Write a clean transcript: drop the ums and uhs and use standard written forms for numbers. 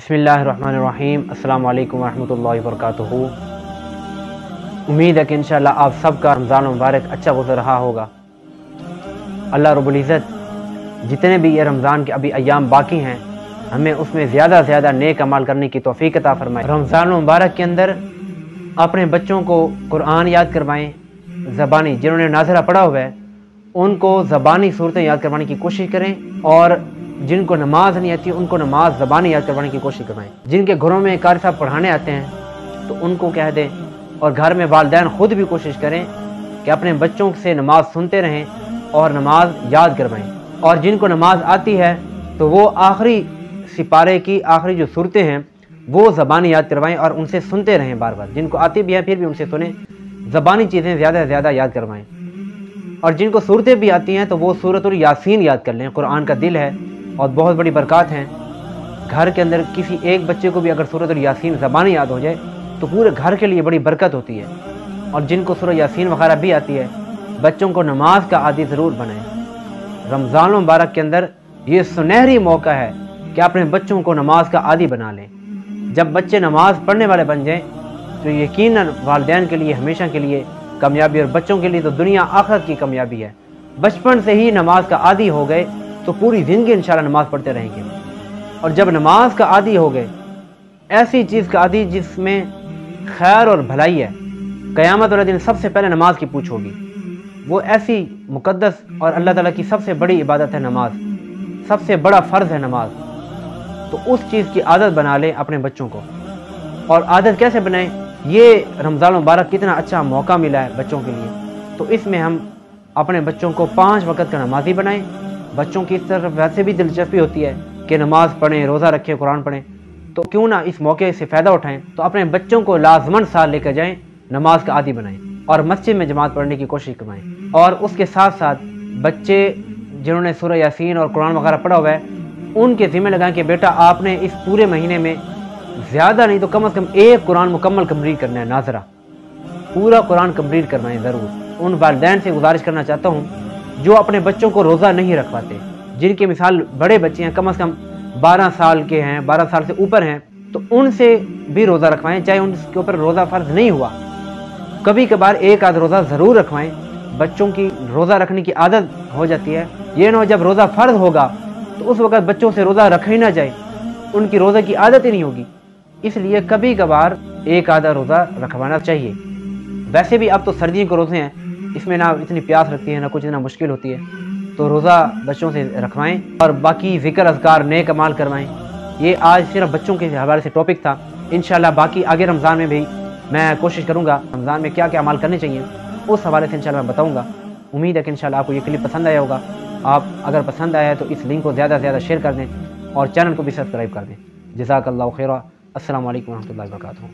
बिस्मिल्लाहिर्रहमानिर्रहीम। अस्सलामु अलैकुम वरहमतुल्लाहि वबरकातुहू। उम्मीद है कि इंशाअल्लाह आप सबका रमज़ान मुबारक अच्छा गुज़र रहा होगा। अल्लाह रब्बुल इज़्ज़त जितने भी ये रमज़ान के अभी अय्याम बाकी हैं, हमें उसमें ज़्यादा से ज़्यादा नेक अमाल करने की तौफ़ीक़ अता फ़रमाए। रमज़ान मुबारक के अंदर अपने बच्चों को कुरान याद करवाएँ, ज़बानी जिन्होंने नाज़रा पढ़ा हुआ है उनको ज़बानी सूरतें याद करवाने की कोशिश करें, और जिनको नमाज नहीं आती उनको नमाज ज़बानी याद करवाने की कोशिश करवाएं। जिनके घरों में कारी साहब पढ़ाने आते हैं तो उनको कह दें, और घर में वालिदैन ख़ुद भी कोशिश करें कि अपने बच्चों से नमाज सुनते रहें और नमाज याद करवाएं। और जिनको नमाज आती है तो वो आखिरी सिपारे की आखिरी जो सूरतें हैं वो ज़बानी याद करवाएं और उनसे सुनते रहें बार बार। जिनको आती भी है फिर भी उनसे सुने, ज़बानी चीज़ें ज़्यादा से ज़्यादा याद करवाएं। और जिनको सूरतें भी आती हैं तो वो सूरतुल यासीन याद कर लें। कुरान का दिल है और बहुत बड़ी बरक़ात हैं। घर के अंदर किसी एक बच्चे को भी अगर सूरतुल यासीन ज़बानी याद हो जाए तो पूरे घर के लिए बड़ी बरकत होती है। और जिनको सूरह यासीन वगैरह भी आती है, बच्चों को नमाज का आदी ज़रूर बनाएं। रमज़ान मुबारक के अंदर ये सुनहरी मौका है कि अपने बच्चों को नमाज का आदी बना लें। जब बच्चे नमाज पढ़ने वाले बन जाएं तो यकीनन वालिदैन के लिए हमेशा के लिए कामयाबी, और बच्चों के लिए तो दुनिया आखिरत की कामयाबी है। बचपन से ही नमाज का आदी हो गए तो पूरी ज़िंदगी इंशाअल्लाह नमाज पढ़ते रहेंगे। और जब नमाज का आदी हो गए, ऐसी चीज़ का आदी जिसमें खैर और भलाई है, क़यामत वाले दिन सबसे पहले नमाज की पूछ होगी। वो ऐसी मुक़द्दस और अल्लाह ताला की सबसे बड़ी इबादत है नमाज, सबसे बड़ा फ़र्ज़ है नमाज। तो उस चीज़ की आदत बना लें अपने बच्चों को। और आदत कैसे बनाएं? ये रमज़ान मुबारक कितना अच्छा मौका मिला है बच्चों के लिए, तो इसमें हम अपने बच्चों को 5 वक़्त का नमाज़ी बनाएं। बच्चों की इस तरफ वैसे भी दिलचस्पी होती है कि नमाज़ पढ़ें, रोज़ा रखें, कुरान पढ़ें, तो क्यों ना इस मौके से फ़ायदा उठाएं। तो अपने बच्चों को लाजमन साथ लेकर जाएं, नमाज का आदी बनाएं और मस्जिद में जमात पढ़ने की कोशिश करवाएं। और उसके साथ साथ बच्चे जिन्होंने सूरह यासीन और कुरान वगैरह पढ़ा हुआ है उनके ज़िम्मे लगाएं कि बेटा आपने इस पूरे महीने में ज़्यादा नहीं तो कम से कम एक कुरान मुकम्मल कंप्लीट करना है। नाजरा पूरा कुरान कंप्लीट करवाएं ज़रूर। उन वालिदैन से गुजारिश करना चाहता हूँ जो अपने बच्चों को रोज़ा नहीं रखवाते, जिनके मिसाल बड़े बच्चे हैं, कम से कम 12 साल के हैं, 12 साल से ऊपर हैं, तो उनसे भी रोज़ा रखवाएं। चाहे उनके ऊपर रोज़ा फ़र्ज़ नहीं हुआ, कभी कभार एक आध रोज़ा ज़रूर रखवाएं। बच्चों की रोज़ा रखने की आदत हो जाती है। ये ना हो जब रोज़ा फ़र्ज़ होगा तो उस वक़्त बच्चों से रोज़ा रखा ही ना जाए, उनकी रोज़े की आदत ही नहीं होगी। इसलिए कभी कभार एक आधा रोज़ा रखवाना चाहिए। वैसे भी अब तो सर्दियों के रोज़े हैं, इसमें ना इतनी प्यास लगती है ना कुछ इतना मुश्किल होती है, तो रोज़ा बच्चों से रखवाएं। और बाकी ज़िक्र अज़कार नेक अमाल करवाएं। ये आज सिर्फ बच्चों के हवाले से टॉपिक था। इंशाअल्लाह बाकी आगे रमज़ान में भी मैं कोशिश करूँगा रमज़ान में क्या क्या अमाल करने चाहिए उस हवाले से इंशाअल्लाह मैं बताऊँगा। उम्मीद है कि इंशाअल्लाह आपको ये क्लिप पसंद आया होगा। आप अगर पसंद आया है तो इस लिंक को ज़्यादा से ज़्यादा शेयर कर दें और चैनल को भी सब्सक्राइब कर दें। जज़ाकल्लाहु खैरा। अस्सलामु अलैकुम वरहमतुल्लाहि वबरकातुहू।